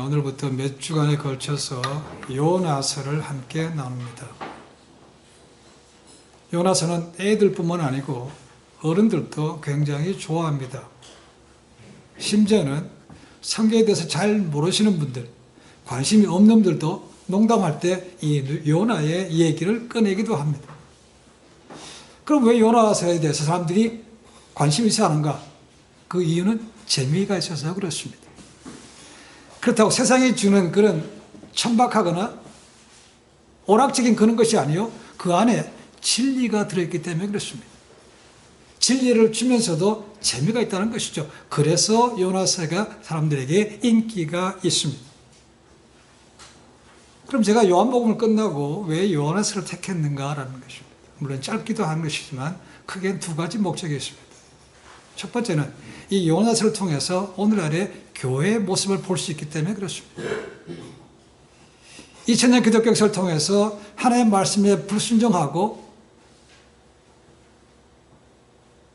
오늘부터 몇 주간에 걸쳐서 요나서를 함께 나눕니다. 요나서는 애들뿐만 아니고 어른들도 굉장히 좋아합니다. 심지어는 성경에 대해서 잘 모르시는 분들, 관심이 없는 분들도 농담할 때 이 요나의 얘기를 꺼내기도 합니다. 그럼 왜 요나서에 대해서 사람들이 관심이 있어 하는가? 그 이유는 재미가 있어서 그렇습니다. 그렇다고 세상이 주는 그런 천박하거나 오락적인 그런 것이 아니요, 그 안에 진리가 들어있기 때문에 그렇습니다. 진리를 주면서도 재미가 있다는 것이죠. 그래서 요나서가 사람들에게 인기가 있습니다. 그럼 제가 요한복음을 끝나고 왜 요나서를 택했는가라는 것입니다. 물론 짧기도 한 것이지만 크게 두 가지 목적이 있습니다. 첫 번째는 이 요나서를 통해서 오늘날의 교회의 모습을 볼 수 있기 때문에 그렇습니다. 2000년 기독교 역사를 통해서 하나님의 말씀에 불순종하고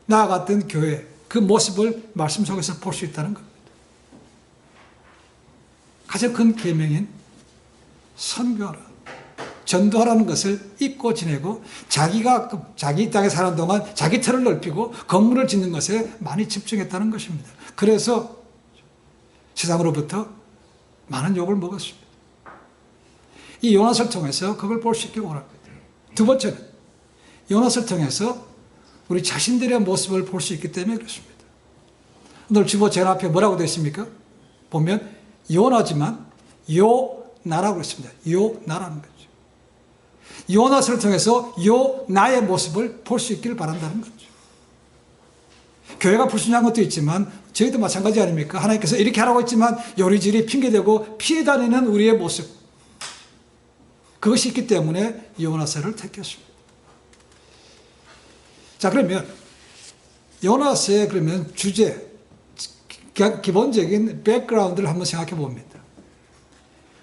나아갔던 교회, 그 모습을 말씀 속에서 볼 수 있다는 겁니다. 가장 큰 계명인 선교하라, 전도하라는 것을 잊고 지내고 자기 땅에 사는 동안 자기 터를 넓히고 건물을 짓는 것에 많이 집중했다는 것입니다. 그래서 세상으로부터 많은 욕을 먹었습니다. 이 요나서를 통해서 그걸 볼 수 있기를 원합니다. 두 번째는 요나서를 통해서 우리 자신들의 모습을 볼 수 있기 때문에 그렇습니다. 오늘 주보 제 앞에 뭐라고 되어 있습니까? 보면 요나지만 요나라고 했습니다. 요나라는 거죠. 요나서를 통해서 요나의 모습을 볼 수 있기를 바란다는 거죠. 교회가 불순종한 것도 있지만 저희도 마찬가지 아닙니까? 하나님께서 이렇게 하라고 했지만 요리조리 핑계대고 피해 다니는 우리의 모습, 그것이 있기 때문에 요나서를 택했습니다. 자, 그러면 요나서의 그러면 주제, 기본적인 백그라운드를 한번 생각해 봅니다.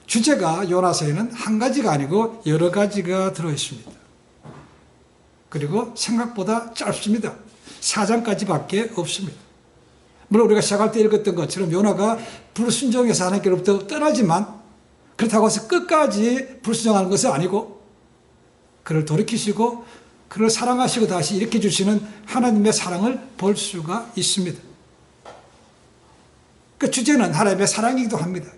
주제가 요나서에는 한 가지가 아니고 여러 가지가 들어있습니다. 그리고 생각보다 짧습니다. 4장까지밖에 없습니다. 물론 우리가 시작할 때 읽었던 것처럼 요나가 불순종해서 하나님께로부터 떠나지만 그렇다고 해서 끝까지 불순종하는 것은 아니고 그를 돌이키시고 그를 사랑하시고 다시 일으켜 주시는 하나님의 사랑을 볼 수가 있습니다. 그 주제는 하나님의 사랑이기도 합니다.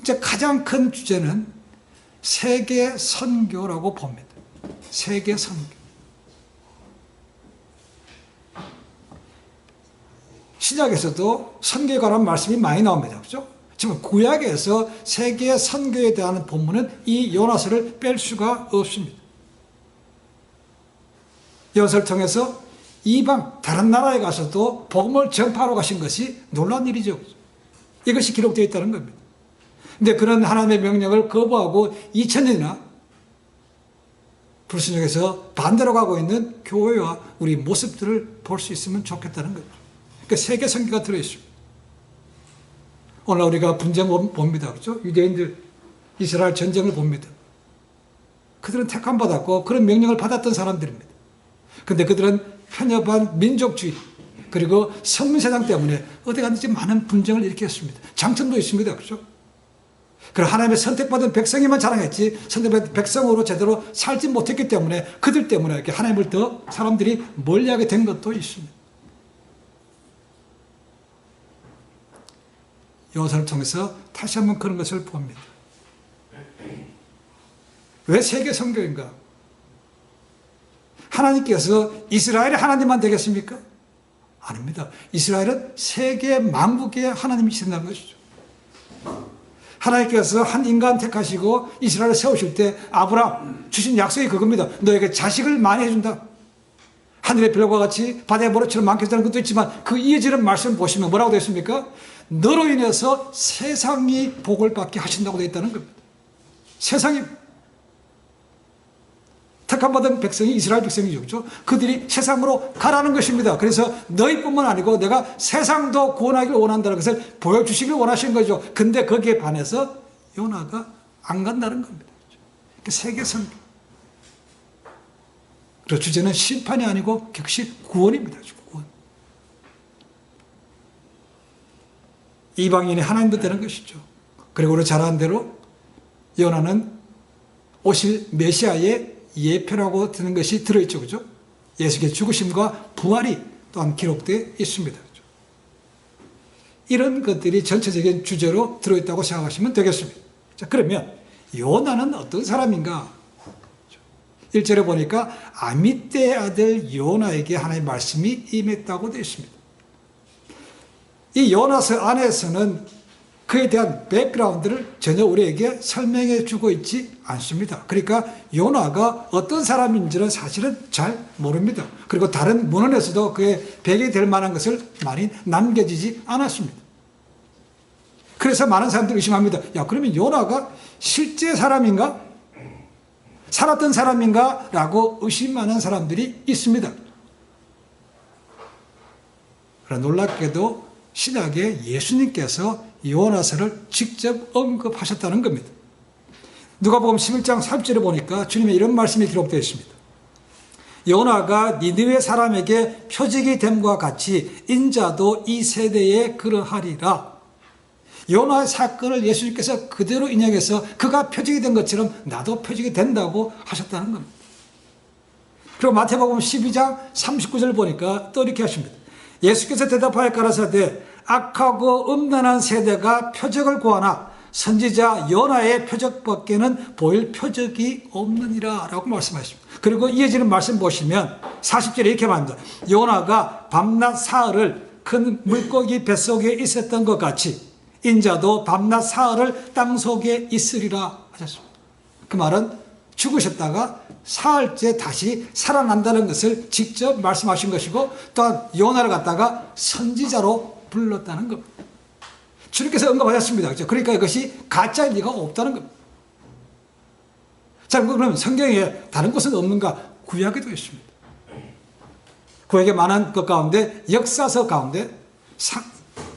이제 가장 큰 주제는 세계 선교라고 봅니다. 세계 선교. 신약에서도 선교에 관한 말씀이 많이 나옵니다. 그렇죠? 지금 구약에서 세계 선교에 대한 본문은 이 요나서를 뺄 수가 없습니다. 요나서를 통해서 이방 다른 나라에 가서도 복음을 전파하러 가신 것이 놀라운 일이죠. 이것이 기록되어 있다는 겁니다. 근데 그런 하나님의 명령을 거부하고 2000년이나 불순종해서 반대로 가고 있는 교회와 우리 모습들을 볼 수 있으면 좋겠다는 거죠. 그러니까 세계 선교가 들어있습니다. 오늘 우리가 분쟁 봅니다. 그렇죠? 유대인들 이스라엘 전쟁을 봅니다. 그들은 택함 받았고 그런 명령을 받았던 사람들입니다. 그런데 그들은 편협한 민족주의 그리고 선민세상 때문에 어디 갔는지 많은 분쟁을 일으켰습니다. 장점도 있습니다. 그렇죠? 그리고 하나님의 선택받은 백성이만 자랑했지 선택받은 백성으로 제대로 살지 못했기 때문에 그들 때문에 이렇게 하나님을 더 사람들이 멀리하게 된 것도 있습니다. 요나서를 통해서 다시 한번 그런 것을 봅니다. 왜 세계 선교인가? 하나님께서 이스라엘의 하나님만 되겠습니까? 아닙니다. 이스라엘은 세계 만국의 하나님이신다는 것이죠. 하나님께서 한 인간 택하시고 이스라엘을 세우실 때 아브라함 주신 약속이 그겁니다. 너에게 자식을 많이 해준다. 하늘의 별과 같이 바다의 모래처럼 많겠다는 것도 있지만 그 이어지는 말씀을 보시면 뭐라고 되어 있습니까? 너로 인해서 세상이 복을 받게 하신다고 되어 있다는 겁니다. 세상이 택함받은 백성이 이스라엘 백성이죠. 그렇죠? 그들이 세상으로 가라는 것입니다. 그래서 너희뿐만 아니고 내가 세상도 구원하기를 원한다는 것을 보여주시길 원하신 거죠. 근데 거기에 반해서 요나가 안 간다는 겁니다. 세계 선교. 그리고 주제는 심판이 아니고 격식 구원입니다. 구원. 이방인이 하나님도 되는 것이죠. 그리고 우리 잘 아는 대로 요나는 오실 메시아의 예표라고 드는 것이 들어있죠. 그죠? 예수의 죽으심과 부활이 또한 기록되어 있습니다. 그죠? 이런 것들이 전체적인 주제로 들어있다고 생각하시면 되겠습니다. 자, 그러면 요나는 어떤 사람인가? 1절에 보니까 아미떼의 아들 요나에게 하나님의 말씀이 임했다고 되어 있습니다. 이 요나서 안에서는 그에 대한 백그라운드를 전혀 우리에게 설명해 주고 있지 않습니다. 그러니까 요나가 어떤 사람인지는 사실은 잘 모릅니다. 그리고 다른 문헌에서도 그의 배경이 될 만한 것을 많이 남겨지지 않았습니다. 그래서 많은 사람들이 의심합니다. 야, 그러면 요나가 실제 사람인가? 살았던 사람인가? 라고 의심하는 사람들이 있습니다. 그러나 놀랍게도 신약에 예수님께서 요나서를 직접 언급하셨다는 겁니다. 누가복음 11장 3절에 보니까 주님의 이런 말씀이 기록되어 있습니다. 요나가 니느웨 사람에게 표적이 됨과 같이 인자도 이 세대에 그러하리라. 요나의 사건을 예수님께서 그대로 인용해서 그가 표적이 된 것처럼 나도 표적이 된다고 하셨다는 겁니다. 그리고 마태복음 12장 39절 보니까 또 이렇게 하십니다. 예수께서 대답하여 가라사대 악하고 음란한 세대가 표적을 구하나 선지자 요나의 표적밖에는 보일 표적이 없느니라 라고 말씀하십니다. 그리고 이어지는 말씀 보시면 40절에 이렇게 말합니다. 요나가 밤낮 사흘을 큰 물고기 뱃속에 있었던 것 같이 인자도 밤낮 사흘을 땅속에 있으리라 하셨습니다. 그 말은 죽으셨다가 사흘째 다시 살아난다는 것을 직접 말씀하신 것이고 또한 요나를 갖다가 선지자로 불렀다는 겁니다. 주님께서 언급하셨습니다. 그러니까 이것이 가짜일 리가 없다는 겁니다. 자, 그러면 성경에 다른 곳은 없는가? 구약에도 있습니다. 구약에 많은 것 가운데 역사서 가운데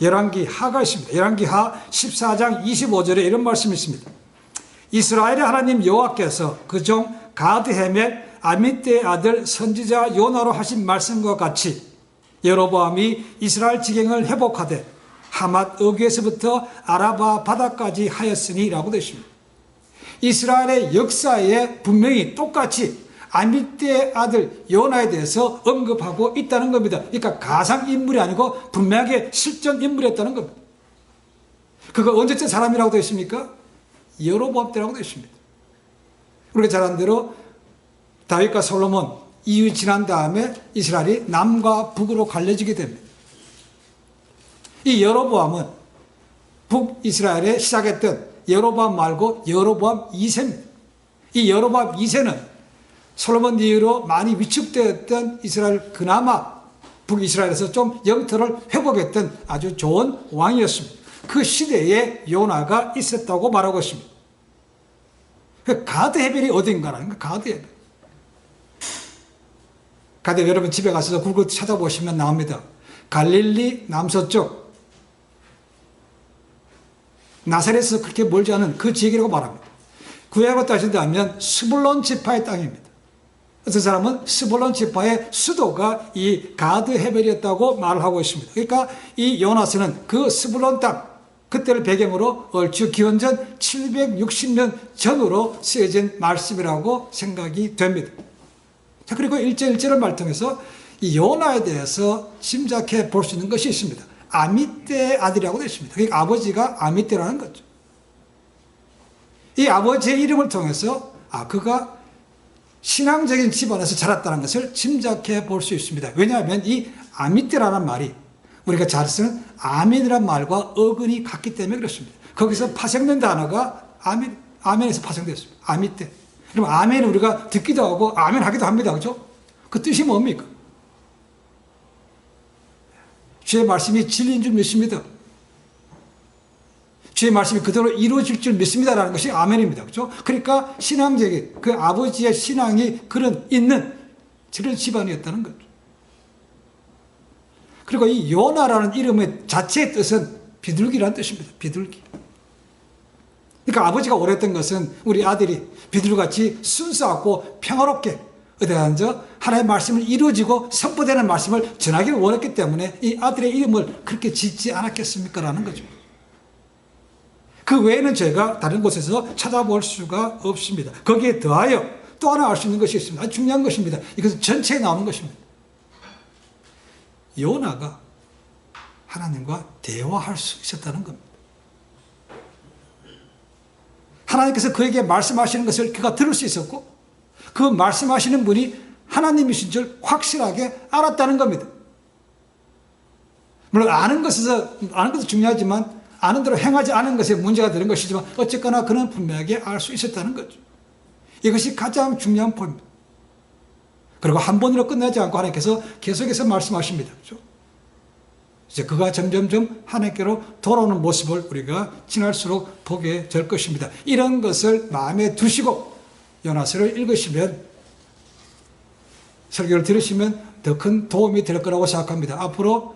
열왕기 하가 있습니다. 열왕기 하 14장 25절에 이런 말씀이 있습니다. 이스라엘의 하나님 여호와께서 그 종 가드헤멜 아미떼의 아들 선지자 요나로 하신 말씀과 같이 여로보암이 이스라엘 지경을 회복하되 하맛 어귀에서부터 아라바 바다까지 하였으니 라고 되어 있습니다. 이스라엘의 역사에 분명히 똑같이 아미떼의 아들 요나에 대해서 언급하고 있다는 겁니다. 그러니까 가상인물이 아니고 분명하게 실존 인물이었다는 겁니다. 그거 언제쯤 사람이라고 되어 있습니까? 여로보암 때라고 되어 있습니다. 우리가 잘 아는 대로 다윗과 솔로몬 이후 지난 다음에 이스라엘이 남과 북으로 갈려지게 됩니다. 이 여로보암은 북이스라엘에 시작했던 여로보암 말고 여로보암 2세입니다. 이 여로보암 2세는 솔로몬 이후로 많이 위축되었던 이스라엘, 그나마 북이스라엘에서 좀 영토를 회복했던 아주 좋은 왕이었습니다. 그 시대에 요나가 있었다고 말하고 있습니다. 가드 헤벨이 어딘가라는 거예요. 가드 헤벨. 가드 여러분 집에 가서 구글 찾아보시면 나옵니다. 갈릴리 남서쪽 나사렛에서 그렇게 멀지 않은 그 지역이라고 말합니다. 구약으로 따진다면 스불론 지파의 땅입니다. 어떤 사람은 스불론 지파의 수도가 이 가드 헤벨이었다고 말을 하고 있습니다. 그러니까 이 요나서는 그 스불론 땅, 그때를 배경으로 얼추 기원전 760년 전으로 쓰여진 말씀이라고 생각이 됩니다. 자, 그리고 1절 말 통해서 이 요나에 대해서 짐작해 볼 수 있는 것이 있습니다. 아미떼의 아들이라고 되어 있습니다. 그러니까 아버지가 아미떼라는 거죠. 이 아버지의 이름을 통해서 그가 신앙적인 집안에서 자랐다는 것을 짐작해 볼 수 있습니다. 왜냐하면 이 아미떼라는 말이 우리가 잘 쓰는 아멘이라는 말과 어근이 같기 때문에 그렇습니다. 거기서 파생된 단어가 아멘에서 파생됐습니다. 아미떼. 그럼 아멘은 우리가 듣기도 하고 아멘 하기도 합니다. 그죠? 그 뜻이 뭡니까? 주의 말씀이 진리인 줄 믿습니다. 주의 말씀이 그대로 이루어질 줄 믿습니다라는 것이 아멘입니다. 그죠? 그러니까 신앙적인 그 아버지의 신앙이 있는 그런 집안이었다는 거죠. 그리고 이 요나라는 이름의 자체의 뜻은 비둘기라는 뜻입니다. 비둘기. 그러니까 아버지가 원했던 것은 우리 아들이 비둘기같이 순수하고 평화롭게 어디 앉아 하나님의 말씀을 이루어지고 선포되는 말씀을 전하기를 원했기 때문에 이 아들의 이름을 그렇게 짓지 않았겠습니까? 라는 거죠. 그 외에는 저희가 다른 곳에서 찾아볼 수가 없습니다. 거기에 더하여 또 하나 알 수 있는 것이 있습니다. 아주 중요한 것입니다. 이것은 전체에 나오는 것입니다. 요나가 하나님과 대화할 수 있었다는 겁니다. 하나님께서 그에게 말씀하시는 것을 그가 들을 수 있었고 그 말씀하시는 분이 하나님이신 줄 확실하게 알았다는 겁니다. 물론 아는 것도 중요하지만 아는 대로 행하지 않은 것에 문제가 되는 것이지만 어쨌거나 그는 분명하게 알 수 있었다는 거죠. 이것이 가장 중요한 포인트입니다. 그리고 한 번으로 끝나지 않고 하나님께서 계속해서 말씀하십니다. 그렇죠? 이제 그가 점점점 하나님께로 돌아오는 모습을 우리가 지날수록 보게 될 것입니다. 이런 것을 마음에 두시고 요나서를 읽으시면 설교를 들으시면 더 큰 도움이 될 거라고 생각합니다. 앞으로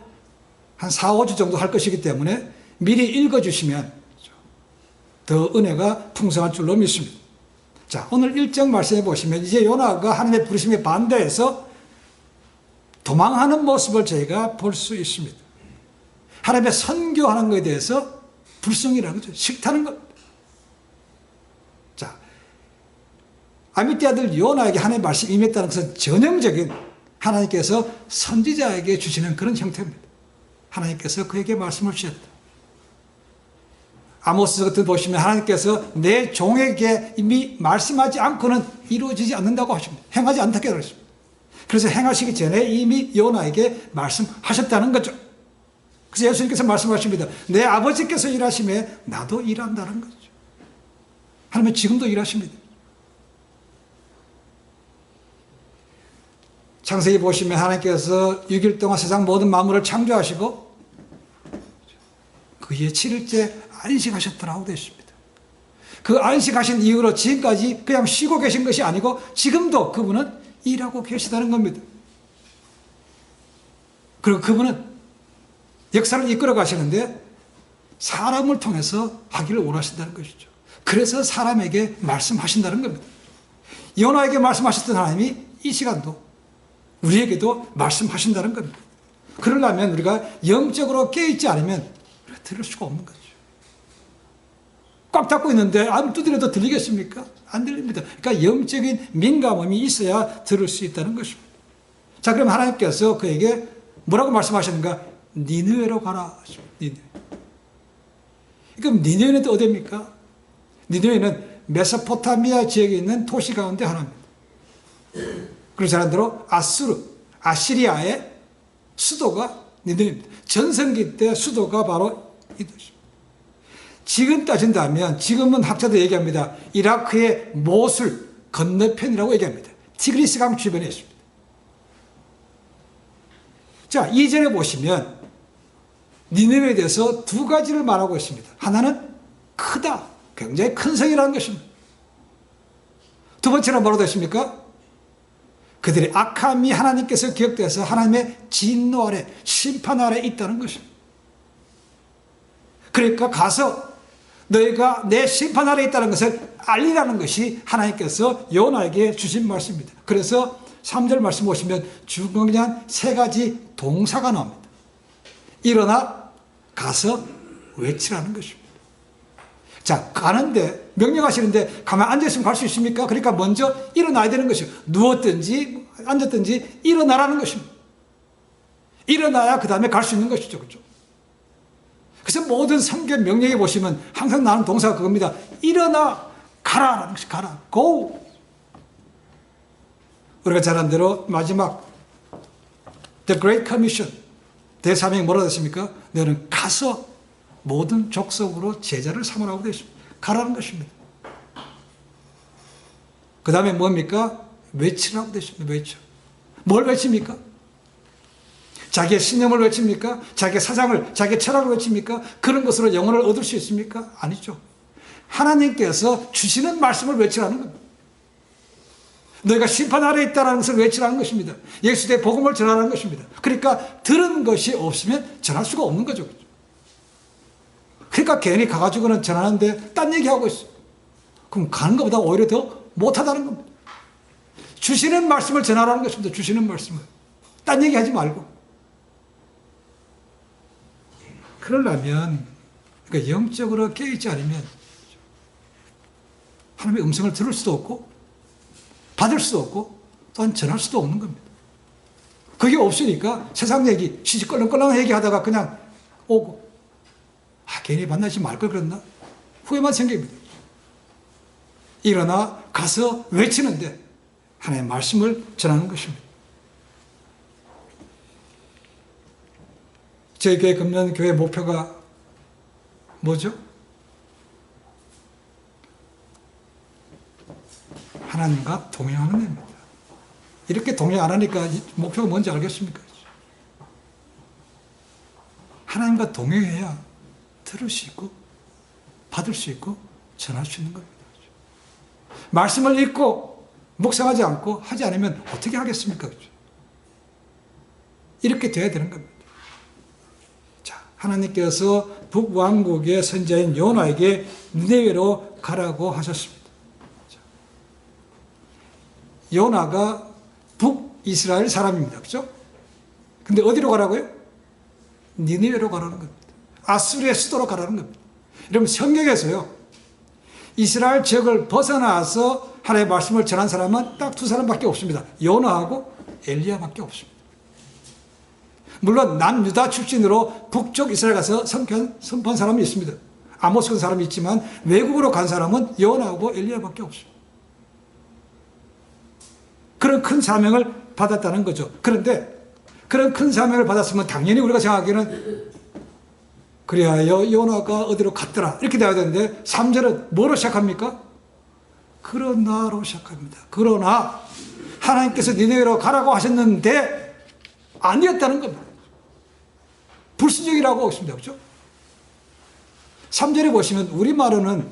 한 4, 5주 정도 할 것이기 때문에 미리 읽어주시면 더 은혜가 풍성한 줄로 믿습니다. 자, 오늘 1장 말씀해 보시면 이제 요나가 하나님의 부르심에 반대해서 도망하는 모습을 저희가 볼 수 있습니다. 하나님의 선교하는 것에 대해서 불성이라는 거죠. 싫다는 것. 자, 아미떼 아들 요나에게 하나님의 말씀이 임했다는 것은 전형적인 하나님께서 선지자에게 주시는 그런 형태입니다. 하나님께서 그에게 말씀을 주셨다. 아모스 같은 보시면 하나님께서 내 종에게 이미 말씀하지 않고는 이루어지지 않는다고 하십니다. 행하지 않다고 그러십니다. 그래서 행하시기 전에 이미 요나에게 말씀하셨다는 거죠. 그래서 예수님께서 말씀하십니다. 내 아버지께서 일하심에 나도 일한다는 거죠. 하나님은 지금도 일하십니다. 창세기 보시면 하나님께서 6일 동안 세상 모든 만물을 창조하시고 그의 7일째 안식하셨더라고 되어 있습니다. 그 안식하신 이후로 지금까지 그냥 쉬고 계신 것이 아니고 지금도 그분은 일하고 계시다는 겁니다. 그리고 그분은 역사를 이끌어 가시는데 사람을 통해서 하기를 원하신다는 것이죠. 그래서 사람에게 말씀하신다는 겁니다. 요나에게 말씀하셨던 하나님이 이 시간도 우리에게도 말씀하신다는 겁니다. 그러려면 우리가 영적으로 깨어있지 않으면 들을 수가 없는 거죠. 꽉 닫고 있는데 아무 두드려도 들리겠습니까? 안 들립니다. 그러니까 영적인 민감함이 있어야 들을 수 있다는 것입니다. 자, 그럼 하나님께서 그에게 뭐라고 말씀하셨는가? 니느웨로 가라. 니느웨. 그럼 니느웨는 또 어디입니까? 니느웨는 메소포타미아 지역에 있는 도시 가운데 하나입니다. 그리고 사람들은 아시리아의 수도가 니느웨입니다. 전성기 때 수도가 바로 이 도시입니다. 지금 따진다면 지금은 학자들 얘기합니다. 이라크의 모술 건너편이라고 얘기합니다. 티그리스강 주변에 있습니다. 자, 이전에 보시면 니느웨에 대해서 두 가지를 말하고 있습니다. 하나는 크다. 굉장히 큰 성이라는 것입니다. 두 번째는 뭐라고 되십니까? 그들의 악함이 하나님께서 기억돼서 하나님의 진노 아래, 심판 아래 있다는 것입니다. 그러니까 가서 너희가 내 심판 아래 있다는 것을 알리라는 것이 하나님께서 요나에게 주신 말씀입니다. 그래서 3절 말씀 보시면 중요한 세 가지 동사가 나옵니다. 일어나 가서 외치라는 것입니다. 자, 가는데 명령하시는데 가만히 앉아있으면 갈 수 있습니까? 그러니까 먼저 일어나야 되는 것이고 누웠든지 앉았든지 일어나라는 것입니다. 일어나야 그 다음에 갈 수 있는 것이죠. 그렇죠? 그래서 모든 성경 명령에 보시면 항상 나오는 동사가 그겁니다. 일어나 가라라는 것이 가라. Go. 우리가 잘 아는 대로 마지막 The Great Commission 대사명이 뭐라고 했습니까? 너는 가서 모든 족속으로 제자를 삼으라고 되어 있습니다. 가라는 것입니다. 그 다음에 뭡니까? 외치라고 되어 있습니다. 외쳐. 뭘 외칩니까? 자기의 신념을 외칩니까? 자기의 사상을, 자기의 철학을 외칩니까? 그런 것으로 영혼을 얻을 수 있습니까? 아니죠. 하나님께서 주시는 말씀을 외치라는 겁니다. 너희가 심판 아래 있다는 것을 외치라는 것입니다. 예수의 복음을 전하라는 것입니다. 그러니까 들은 것이 없으면 전할 수가 없는 거죠. 그러니까 괜히 가가지고는 전하는데 딴 얘기하고 있어. 그럼 가는 것보다 오히려 더 못하다는 겁니다. 주시는 말씀을 전하라는 것입니다. 주시는 말씀을. 딴 얘기하지 말고. 그러려면 그러니까 영적으로 깨어있지 않으면 하나님의 음성을 들을 수도 없고 받을 수도 없고 또한 전할 수도 없는 겁니다. 그게 없으니까 세상 얘기, 시시껄렁껄렁 얘기하다가 그냥 오고 괜히 만나지 말 걸 그랬나? 후회만 생깁니다. 일어나 가서 외치는데 하나님의 말씀을 전하는 것입니다. 저희 교회 금년교회 목표가 뭐죠? 하나님과 동행하는 겁니다. 이렇게 동행 안 하니까 목표가 뭔지 알겠습니까? 하나님과 동행해야 들을 수 있고 받을 수 있고 전할 수 있는 겁니다. 말씀을 읽고 묵상하지 않고 하지 않으면 어떻게 하겠습니까? 이렇게 돼야 되는 겁니다. 자, 하나님께서 북왕국의 선자인 요나에게 니네웨로 가라고 하셨습니다. 자, 요나가 북이스라엘 사람입니다. 그렇죠? 근데 어디로 가라고요? 니네웨로 가라는 겁니다. 아수르의 수도로 가라는 겁니다. 여러분 성경에서요, 이스라엘 지역을 벗어나서 하나님의 말씀을 전한 사람은 딱 두 사람밖에 없습니다. 요나하고 엘리야밖에 없습니다. 물론 남유다 출신으로 북쪽 이스라엘 가서 선포한 사람이 있습니다. 아모스 같은 사람이 있지만 외국으로 간 사람은 요나하고 엘리야밖에 없습니다. 그런 큰 사명을 받았다는 거죠. 그런데 그런 큰 사명을 받았으면 당연히 우리가 생각하기에는 그래야 요나가 어디로 갔더라 이렇게 돼야 되는데 3절은 뭐로 시작합니까? 그러나로 시작합니다. 그러나 하나님께서 니네웨로 가라고 하셨는데 아니었다는 겁니다. 불순종이라고 있습니다. 그렇죠? 3절에 보시면 우리말로는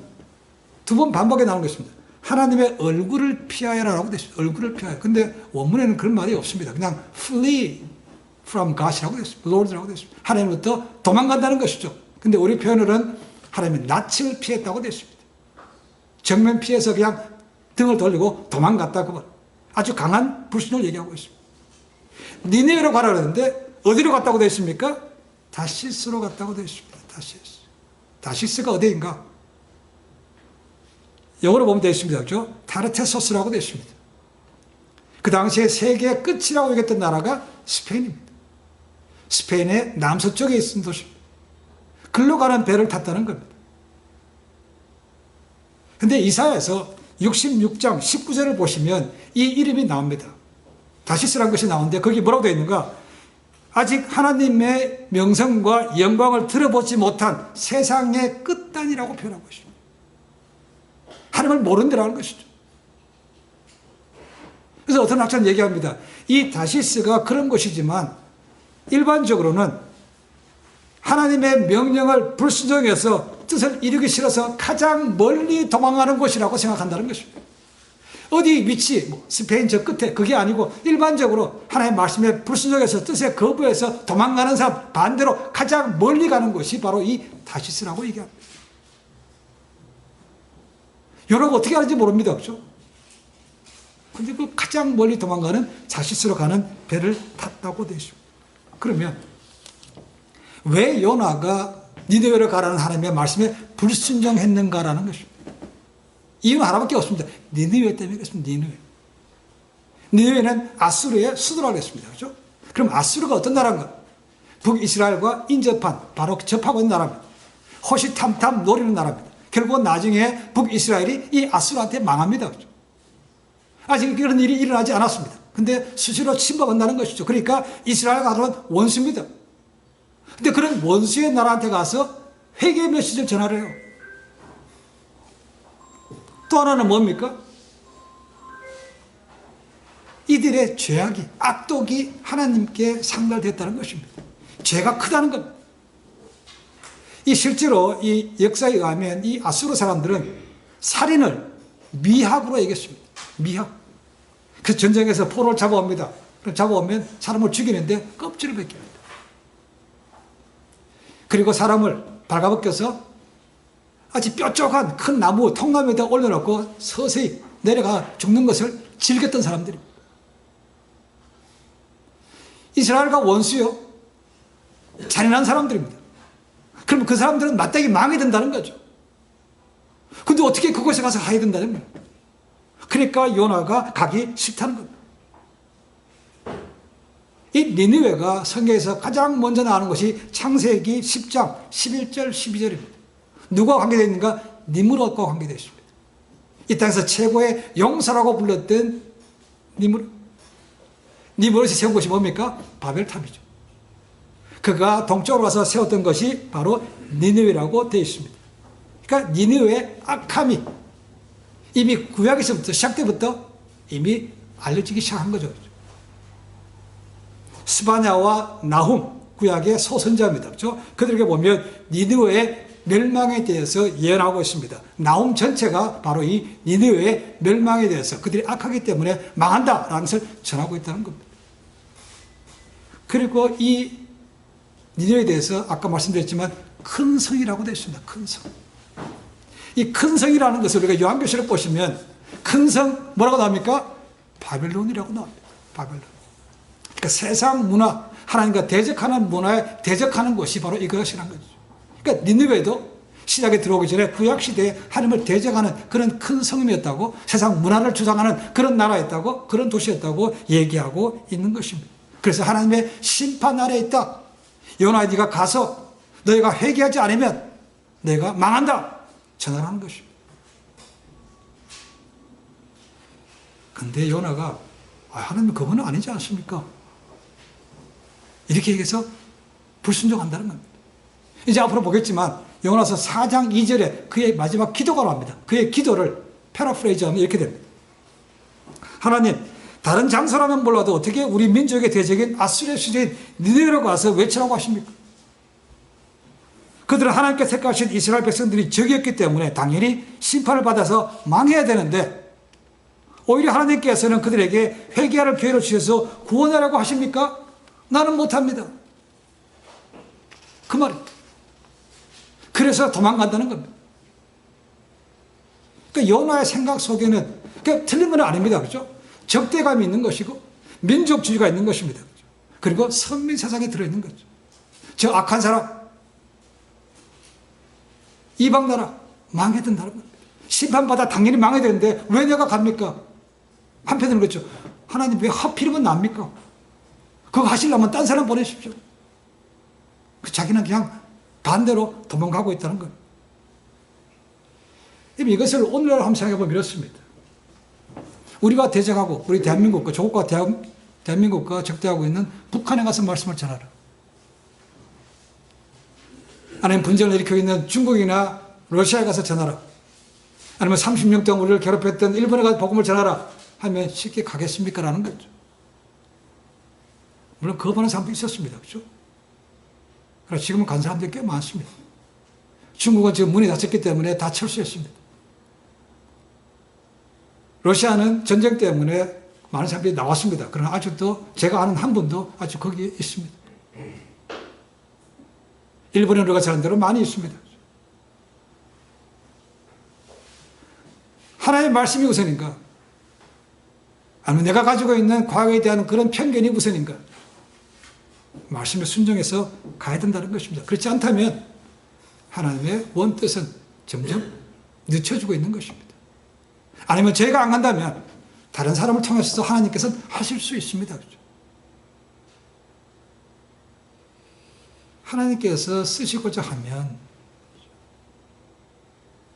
두 번 반복해 나오는 것입니다. 하나님의 얼굴을 피하여라라고 되어 있습니다. 얼굴을 피하여. 근데 원문에는 그런 말이 없습니다. 그냥 flee from God이라고 되어 있습니다. Lord라고 되어 있습니다. 하나님부터 도망간다는 것이죠. 근데 우리 표현으로는 하나님의 낯을 피했다고 되어 있습니다. 정면 피해서 그냥 등을 돌리고 도망갔다고 아주 강한 불순을 얘기하고 있습니다. 니네웨로 가라 그러는데 어디로 갔다고 되어 있습니까? 다시스로 갔다고 되어 있습니다. 다시스가 어디인가? 영어로 보면 되어 있습니다. 그렇죠? 타르테소스라고 되어 있습니다. 그 당시에 세계의 끝이라고 얘기했던 나라가 스페인입니다. 스페인의 남서쪽에 있는 도시입니다. 글로 가는 배를 탔다는 겁니다. 근데 이사야에서 66장 19절을 보시면 이 이름이 나옵니다. 다시스라는 것이 나오는데 거기 뭐라고 되어 있는가? 아직 하나님의 명성과 영광을 들어보지 못한 세상의 끝단이라고 표현하고 있습니다. 하나님을 모른다는 것이죠. 그래서 어떤 학자는 얘기합니다. 이 다시스가 그런 것이지만 일반적으로는 하나님의 명령을 불순종해서 뜻을 이루기 싫어서 가장 멀리 도망가는 곳이라고 생각한다는 것입니다. 어디 위치, 스페인 저 끝에 그게 아니고 일반적으로 하나님의 말씀에 불순종해서 뜻에 거부해서 도망가는 사람 반대로 가장 멀리 가는 곳이 바로 이 다시스라고 얘기합니다. 요나가 어떻게 하는지 모릅니다. 그렇죠? 근데 그 가장 멀리 도망가는 다시스로 가는 배를 탔다고 되어 있습니다. 그러면 왜 요나가 니네웨로 가라는 하나님의 말씀에 불순종했는가라는 것입니다. 이유는 하나밖에 없습니다. 니네웨 때문에 그렇습니다. 니네웨는 아수르의 수도라고 했습니다. 그렇죠? 그럼 아수르가 어떤 나라인가? 북이스라엘과 인접한 바로 접하고 있는 나라입니다. 호시탐탐 노리는 나라입니다. 결국은 나중에 북이스라엘이 이 아수르한테 망합니다. 그렇죠? 아직 그런 일이 일어나지 않았습니다. 근데 수시로 침범한다는 것이죠. 그러니까 이스라엘 가서는 원수입니다. 근데 그런 원수의 나라한테 가서 회개의 메시지를 전하래요. 또 하나는 뭡니까? 이들의 죄악이, 악독이 하나님께 상달됐다는 것입니다. 죄가 크다는 겁니다. 이 실제로 이 역사에 의하면 이 아수르 사람들은 살인을 미학으로 얘기했습니다. 미학. 그래서 전쟁에서 포로를 잡아옵니다. 잡아오면 사람을 죽이는데 껍질을 벗깁니다. 그리고 사람을 발가벗겨서 아주 뾰족한 큰 나무, 통나무에다 올려놓고 서서히 내려가 죽는 것을 즐겼던 사람들입니다. 이스라엘과 원수요. 잔인한 사람들입니다. 그러면 그 사람들은 마땅히 망이 된다는 거죠. 근데 어떻게 그곳에 가서 가야 된다는 거예요. 그러니까 요나가 가기 싫다는 겁니다. 이 니느웨가 성경에서 가장 먼저 나오는 것이 창세기 10장 11절 12절입니다. 누가 관계되어 있는가? 니므롯과 관계되어 있습니다. 이 땅에서 최고의 용사라고 불렀던 니므롯이 세운 것이 뭡니까? 바벨탑이죠. 그가 동쪽으로 와서 세웠던 것이 바로 니느웨라고 되어 있습니다. 그러니까 니느웨의 악함이 이미 구약에서부터 시작 때부터 이미 알려지기 시작한 거죠. 스바냐와 나훔 구약의 소선자입니다. 그렇죠? 그들에게 보면 니느웨의 멸망에 대해서 예언하고 있습니다. 나훔 전체가 바로 이 니느웨의 멸망에 대해서 그들이 악하기 때문에 망한다라는 것을 전하고 있다는 겁니다. 그리고 이 니느웨에 대해서 아까 말씀드렸지만 큰 성이라고 되어 있습니다. 큰 성. 이 큰 성이라는 것을 우리가 요한계시록 보시면 큰 성 뭐라고 나옵니까? 바벨론이라고 나옵니다. 바벨론. 그러니까 세상 문화, 하나님과 대적하는 문화에 대적하는 것이 바로 이것이라는 거죠. 그러니까 니느웨도 시작에 들어오기 전에 구약시대에 하나님을 대적하는 그런 큰 성이었다고, 세상 문화를 주장하는 그런 나라였다고, 그런 도시였다고 얘기하고 있는 것입니다. 그래서 하나님의 심판 아래에 있다. 요나 네가 가서 너희가 회개하지 않으면 내가 망한다. 전하라는 것입니다. 근데 요나가 하나님 그거는 아니지 않습니까? 이렇게 얘기해서 불순종한다는 겁니다. 이제 앞으로 보겠지만 요나서 4장 2절에 그의 마지막 기도가 나옵니다. 그의 기도를 패러프레이즈하면 이렇게 됩니다. 하나님, 다른 장소라면 몰라도 어떻게 우리 민족의 대적인 아수르의 수제인 니느웨로 가서 외치라고 하십니까? 그들은 하나님께 택하신 이스라엘 백성들이 적이었기 때문에 당연히 심판을 받아서 망해야 되는데 오히려 하나님께서는 그들에게 회개할 기회를 주셔서 구원하라고 하십니까? 나는 못합니다. 그 말입니다. 그래서 도망간다는 겁니다. 그러니까 요나의 생각 속에는 그러니까 틀린 건 아닙니다. 그렇죠? 적대감이 있는 것이고 민족주의가 있는 것입니다. 그렇죠? 그리고 선민 세상에 들어있는 거죠. 저 악한 사람, 이방 나라 망해야 된다는 겁니다. 심판받아 당연히 망해야 되는데 왜 내가 갑니까? 한편으로는 그렇죠. 하나님 왜 하필이면 납니까? 그거 하시려면 딴 사람 보내십시오. 자기는 그냥 반대로 도망가고 있다는 거예요. 이것을 오늘날 한번 생각해보면 이렇습니다. 우리가 대적하고 우리 대한민국과 조국과 대한민국과 적대하고 있는 북한에 가서 말씀을 전하라. 아니면 분쟁을 일으키고 있는 중국이나 러시아에 가서 전하라. 아니면 30년 동안 우리를 괴롭혔던 일본에 가서 복음을 전하라 하면 쉽게 가겠습니까? 라는 거죠. 물론 거부하는 사람도 있었습니다. 그렇죠? 그래서 지금은 간 사람들이 꽤 많습니다. 중국은 지금 문이 닫혔기 때문에 다 철수했습니다. 러시아는 전쟁 때문에 많은 사람들이 나왔습니다. 그러나 아직도 제가 아는 한 분도 아직 거기에 있습니다. 일본에 우리가 사는 데로 많이 있습니다. 하나님의 말씀이 우선인가? 아니면 내가 가지고 있는 과거에 대한 그런 편견이 우선인가? 말씀에 순종해서 가야 된다는 것입니다. 그렇지 않다면 하나님의 원뜻은 점점 늦춰지고 있는 것입니다. 아니면 저희가 안 간다면 다른 사람을 통해서 하나님께서는 하실 수 있습니다. 그렇죠? 하나님께서 쓰시고자 하면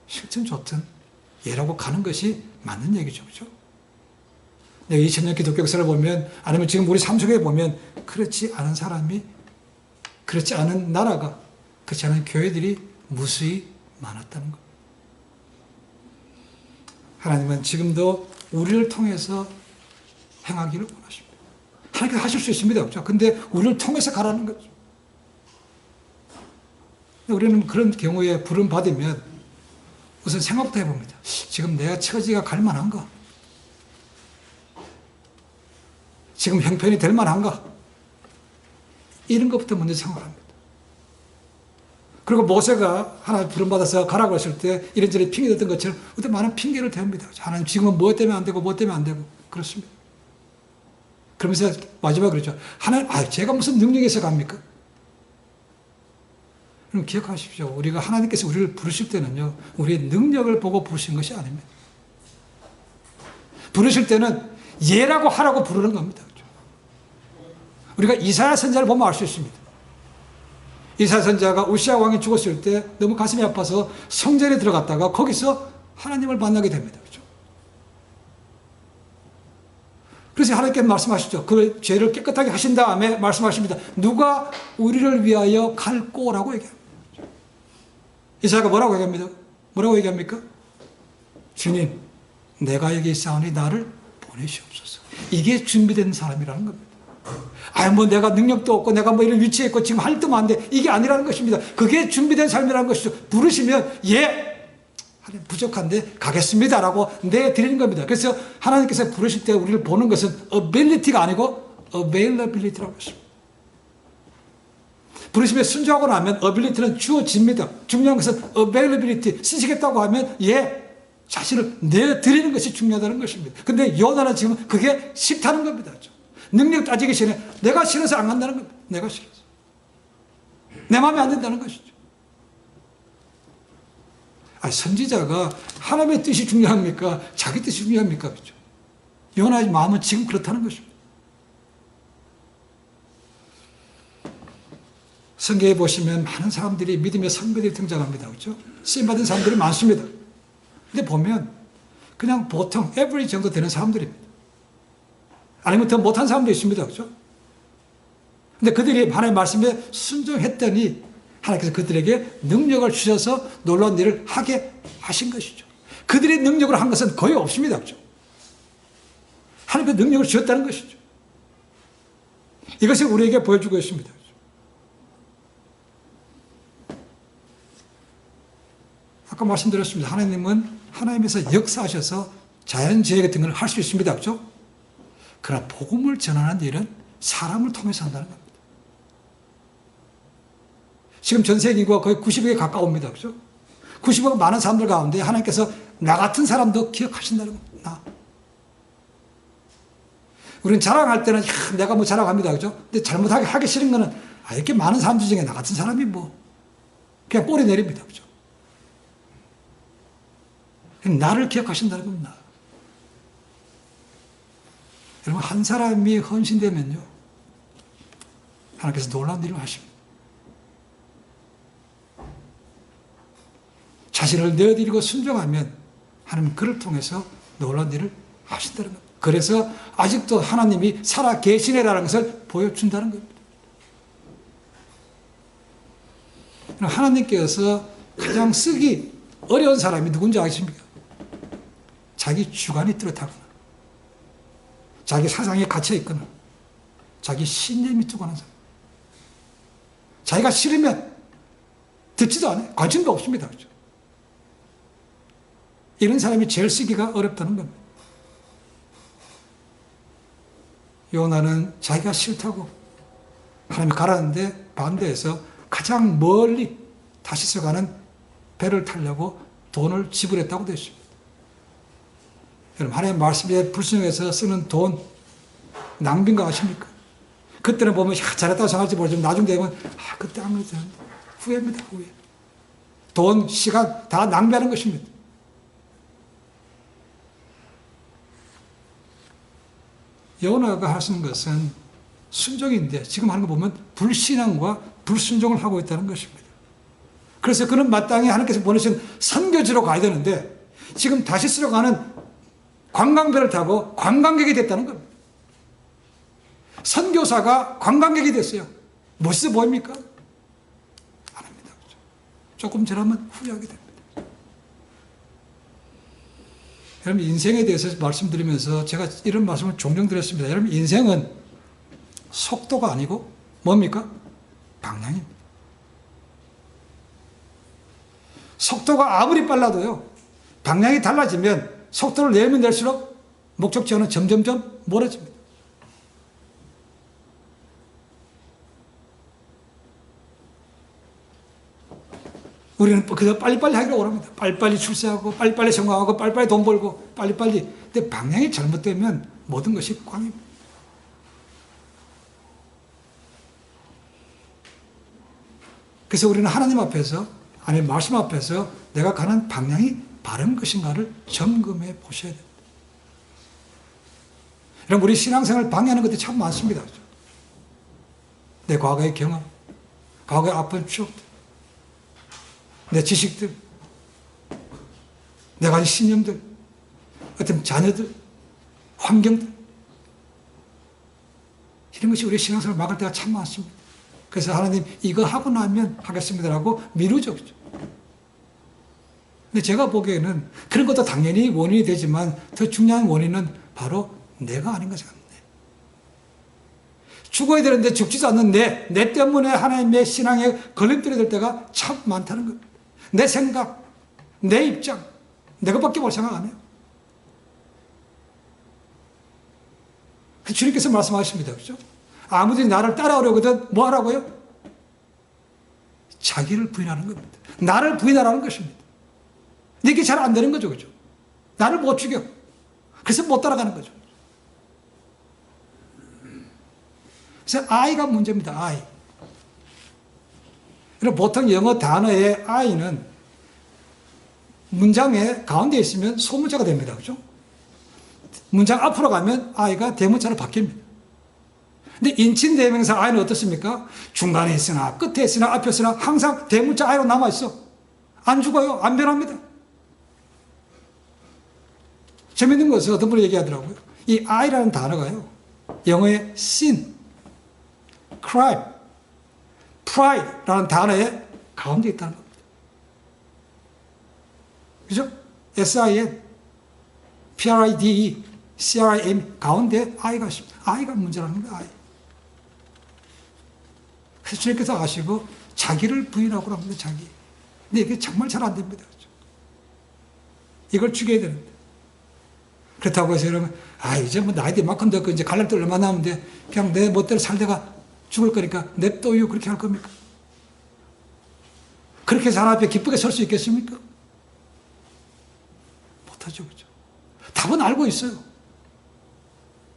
싫든 좋든 예라고 가는 것이 맞는 얘기죠. 그렇죠? 2000년 기독교 역사를 보면 아니면 지금 우리 삶 속에 보면 그렇지 않은 사람이, 그렇지 않은 나라가, 그렇지 않은 교회들이 무수히 많았다는 것. 하나님은 지금도 우리를 통해서 행하기를 원하십니다. 하나님께서 하실 수 있습니다. 그렇죠? 근데 우리를 통해서 가라는 거죠. 우리는 그런 경우에 부름 받으면 우선 생각부터 해봅니다. 지금 내가 처지가 갈 만한가? 지금 형편이 될 만한가? 이런 것부터 먼저 생각합니다. 그리고 모세가 하나님 부름받아서 가라고 했을 때 이런저런 핑계 댔던 것처럼 어떤 많은 핑계를 댑니다. 하나님 지금은 무엇 때문에 안 되고 무엇 때문에 안 되고 그렇습니다. 그러면서 마지막에 그러죠. 하나님, 제가 무슨 능력에서 갑니까? 그럼 기억하십시오. 우리가 하나님께서 우리를 부르실 때는요, 우리의 능력을 보고 부르신 것이 아닙니다. 부르실 때는 예라고 하라고 부르는 겁니다. 우리가 이사야 선자를 보면 알 수 있습니다. 이사야 선자가 우시아 왕이 죽었을 때 너무 가슴이 아파서 성전에 들어갔다가 거기서 하나님을 만나게 됩니다. 그렇죠? 그래서 하나님께 말씀하시죠. 그 죄를 깨끗하게 하신 다음에 말씀하십니다. 누가 우리를 위하여 갈꼬라고 얘기합니다. 이사야가 뭐라고 얘기합니다? 뭐라고 얘기합니까? 주님, 내가 여기 있사오니 나를 보내시옵소서. 이게 준비된 사람이라는 겁니다. 뭐 내가 능력도 없고 내가 뭐 이런 위치에 있고 지금 할 때만 안 돼. 이게 아니라는 것입니다. 그게 준비된 삶이라는 것이죠. 부르시면 하나님 부족한데 가겠습니다라고 내드리는 겁니다. 그래서 하나님께서 부르실 때 우리를 보는 것은 ability가 아니고 availability라고 했습니다. 부르시면 순종하고 나면 ability는 주어집니다. 중요한 것은 availability, 쓰시겠다고 하면 자신을 내드리는 것이 중요하다는 것입니다. 근데 요나는 지금 그게 싫다는 겁니다. 능력 따지기 전에 내가 싫어서 안 간다는 겁니다. 내가 싫어서. 내 마음에 안 든다는 것이죠. 선지자가 하나님의 뜻이 중요합니까? 자기 뜻이 중요합니까? 그렇죠? 요나의 마음은 지금 그렇다는 것입니다. 성경에 보시면 많은 사람들이 믿음의 선배들이 등장합니다. 그렇죠? 쓰임받은 사람들이 많습니다. 근데 보면 그냥 보통 에버리지 정도 되는 사람들입니다. 아니면 더 못한 사람도 있습니다. 그렇죠? 근데 그들이 하나님의 말씀에 순종했더니 하나님께서 그들에게 능력을 주셔서 놀라운 일을 하게 하신 것이죠. 그들이 능력으로 한 것은 거의 없습니다. 그렇죠? 하나님의 능력을 주셨다는 것이죠. 이것이 우리에게 보여주고 있습니다. 그렇죠? 아까 말씀드렸습니다. 하나님은 하나님에서 역사하셔서 자연재해 같은 걸 할 수 있습니다. 그렇죠? 그러나 복음을 전하는 일은 사람을 통해서 한다는 겁니다. 지금 전 세계 인구가 거의 90억에 가까웁니다. 그렇죠? 90억 많은 사람들 가운데 하나님께서 나 같은 사람도 기억하신다는 겁니다. 우리는 자랑할 때는 내가 뭐 자랑합니다. 그렇죠? 근데 잘못하게 하기 싫은 거는 이렇게 많은 사람들 중에 나 같은 사람이 그냥 꼬리 내립니다. 그렇죠? 나를 기억하신다는 겁니다. 여러분, 한 사람이 헌신되면요, 하나님께서 놀라운 일을 하십니다. 자신을 내어드리고 순종하면 하나님 그를 통해서 놀라운 일을 하신다는 겁니다. 그래서 아직도 하나님이 살아 계시네라는 것을 보여준다는 겁니다. 하나님께서 가장 쓰기 어려운 사람이 누군지 아십니까? 자기 주관이 뚜렷하거나, 자기 사상에 갇혀있거나, 자기 신념이 뚜렷한 사람. 자기가 싫으면 듣지도 않아요. 관심도 없습니다. 그렇죠? 이런 사람이 제일 쓰기가 어렵다는 겁니다. 요나는 자기가 싫다고 하나님이 가라는데 반대해서 가장 멀리 다시서 가는 배를 타려고 돈을 지불했다고 되어 있습니다. 여러분, 하나님의 말씀에 불순종해서 쓰는 돈 낭비인 거 아십니까? 그때는 보면 잘했다고 생각할지 모르지만 나중 되면 그때 안 그랬는데 후회입니다. 후회. 돈, 시간 다 낭비하는 것입니다. 요나가 하시는 것은 순종인데 지금 하는 거 보면 불신앙과 불순종을 하고 있다는 것입니다. 그래서 그는 마땅히 하나님께서 보내신 선교지로 가야 되는데 지금 다시스로 가는 관광배를 타고 관광객이 됐다는 겁니다. 선교사가 관광객이 됐어요. 멋있어 보입니까? 아닙니다. 조금 지나면 후회하게 됩니다. 여러분, 인생에 대해서 말씀드리면서 제가 이런 말씀을 종종 드렸습니다. 여러분, 인생은 속도가 아니고 뭡니까? 방향입니다. 속도가 아무리 빨라도요, 방향이 달라지면 속도를 내면 낼수록 목적지와는 점점점 멀어집니다. 우리는 그저 빨리빨리 하기로 원합니다. 빨리빨리 출세하고, 빨리빨리 성공하고, 빨리빨리 돈 벌고, 빨리빨리. 근데 방향이 잘못되면 모든 것이 꽝입니다. 그래서 우리는 하나님 앞에서, 아니 말씀 앞에서 내가 가는 방향이 바른 것인가를 점검해 보셔야 됩니다. 여러분, 우리 신앙생활을 방해하는 것들이 참 많습니다. 내 과거의 경험, 과거의 아픈 추억들, 내 지식들, 내가 가진 신념들, 어떤 자녀들, 환경들, 이런 것이 우리 신앙생활을 막을 때가 참 많습니다. 그래서 하나님 이거 하고 나면 하겠습니다라고 미루죠. 근데 제가 보기에는 그런 것도 당연히 원인이 되지만 더 중요한 원인은 바로 내가 아닌가 생각합니다. 죽어야 되는데 죽지도 않는 내 때문에 하나님의 신앙에 걸림돌이 될 때가 참 많다는 겁니다. 내 생각, 내 입장, 내 것밖에 볼 생각 안 해요. 주님께서 말씀하십니다. 그죠? 아무든지 나를 따라오려거든 뭐 하라고요? 자기를 부인하는 겁니다. 나를 부인하라는 것입니다. 근데 이게 잘 안 되는 거죠. 그죠? 나를 못 죽여. 그래서 못 따라가는 거죠. 그래서 I가 문제입니다. I. 보통 영어 단어의 I는 문장의 가운데 있으면 소문자가 됩니다. 그죠? 문장 앞으로 가면 I가 대문자로 바뀝니다. 근데 인칭대명사 I는 어떻습니까? 중간에 있으나 끝에 있으나 앞에 있으나 항상 대문자 I로 남아있어. 안 죽어요. 안 변합니다. 재밌는 것은 어떤 분이 얘기하더라고요. 이 I라는 단어가요, 영어의 sin, crime, pride라는 단어의 가운데 있다는 겁니다. 그죠? S-I-N, P-R-I-D-E, C-R-I-M 가운데 I가 있습니다. I가 문제라는 거예요. I. 그래서 주님께서 아시고 자기를 부인하고 합니다. 자기. 근데 이게 정말 잘 안 됩니다. 그렇죠? 이걸 죽여야 되는데. 그렇다고 해서 여러분, 이제 뭐 나이도 이만큼 됐고 이제 갈랄 때 얼마 남은데 그냥 내 멋대로 살다가 죽을 거니까 냅둬요. 그렇게 할 겁니까? 그렇게 해서 하나님 앞에 기쁘게 설 수 있겠습니까? 못하죠. 그죠? 답은 알고 있어요.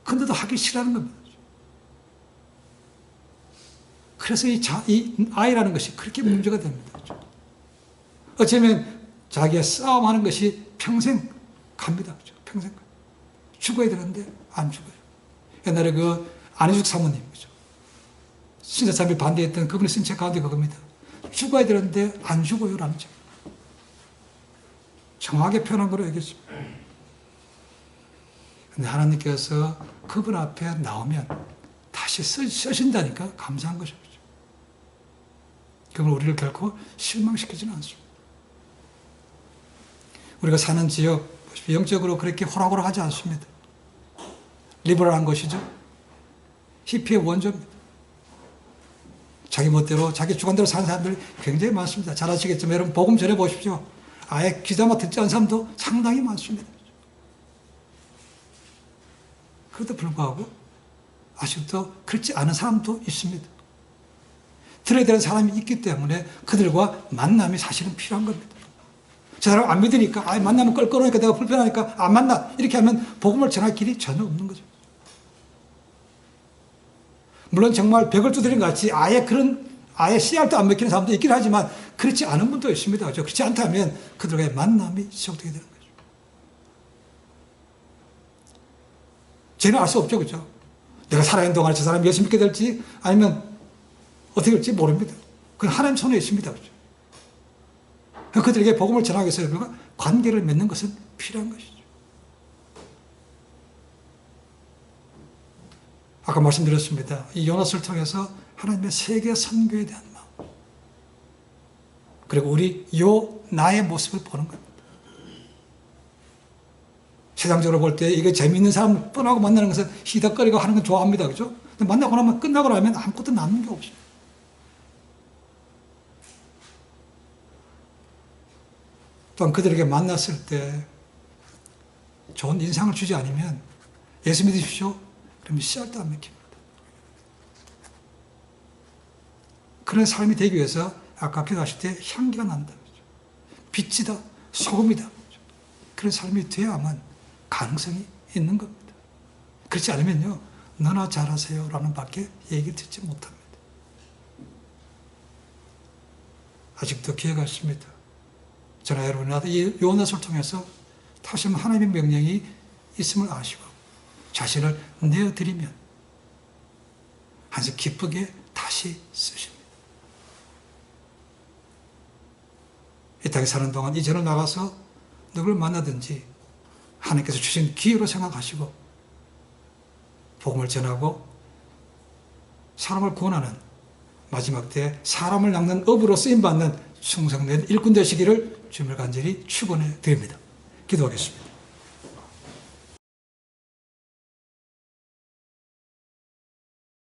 근데도 하기 싫어하는 겁니다. 그래서 이 I라는 것이 그렇게 문제가 됩니다. 어쩌면 자기가 싸움하는 것이 평생 갑니다. 그죠? 평생. 죽어야 되는데 안 죽어요. 옛날에 안희숙 사모님, 그죠? 신자참에 반대했던 그분이 쓴 책 가운데 그겁니다. 죽어야 되는데 안 죽어요. 라는 책. 정확하게 표현한 거로 얘기했습니다. 근데 하나님께서 그분 앞에 나오면 다시 쓰신다니까 감사한 것이죠. 그분 우리를 결코 실망시키지는 않습니다. 우리가 사는 지역, 영적으로 그렇게 호락호락하지 않습니다. 리버럴한 것이죠. 히피의 원조입니다. 자기 멋대로, 자기 주관대로 사는 사람들이 굉장히 많습니다. 잘 아시겠지만 여러분 복음 전해보십시오. 아예 귀담아 듣지 않은 사람도 상당히 많습니다. 그것도 불구하고 아직도 그렇지 않은 사람도 있습니다. 들어야 되는 사람이 있기 때문에 그들과 만남이 사실은 필요한 겁니다. 저 사람 안 믿으니까, 만나면 껄끄러우니까 내가 불편하니까 안 만나. 이렇게 하면 복음을 전할 길이 전혀 없는 거죠. 물론 정말 벽을 두드린 것 같이 아예 씨알도 안 먹히는 사람도 있긴 하지만 그렇지 않은 분도 있습니다. 그렇죠? 그렇지 않다면 그들과의 만남이 시작되게 되는 거죠. 쟤는 알 수 없죠. 그죠? 내가 살아있는 동안 저 사람이 예수 믿게 될지 아니면 어떻게 될지 모릅니다. 그건 하나님 손에 있습니다. 그죠? 그들에게 복음을 전하기 위해서 우리가 관계를 맺는 것은 필요한 것이죠. 아까 말씀드렸습니다. 이 요나스를 통해서 하나님의 세계 선교에 대한 마음, 그리고 우리 나의 모습을 보는 겁니다. 세상적으로 볼 때 이게 재미있는 사람 뻔하고 만나는 것은 희덕거리고 하는 건 좋아합니다. 그죠? 근데 만나고 나면 끝나고 나면 아무것도 남는 게 없어요. 또한 그들에게 만났을 때 좋은 인상을 주지 않으면 예수 믿으십시오. 그러면 씨알도 안 먹힙니다. 그런 삶이 되기 위해서 아까 기도하실 때 향기가 난다. 빛이다. 소금이다. 그런 삶이 돼야만 가능성이 있는 겁니다. 그렇지 않으면요, 너나 잘하세요 라는 밖에 얘기를 듣지 못합니다. 아직도 기회가 있습니다. 저나 여러분이라도 이 요나서를 통해서 다시 한번 하나님의 명령이 있음을 아시고 자신을 내어드리면 항상 기쁘게 다시 쓰십니다. 이 땅에 사는 동안 이 전을 나가서 누굴 만나든지 하나님께서 주신 기회로 생각하시고 복음을 전하고 사람을 구원하는 마지막 때 사람을 낚는 업으로 쓰임받는 충성된 일꾼 되시기를 주님을 간절히 축원해 드립니다. 기도하겠습니다.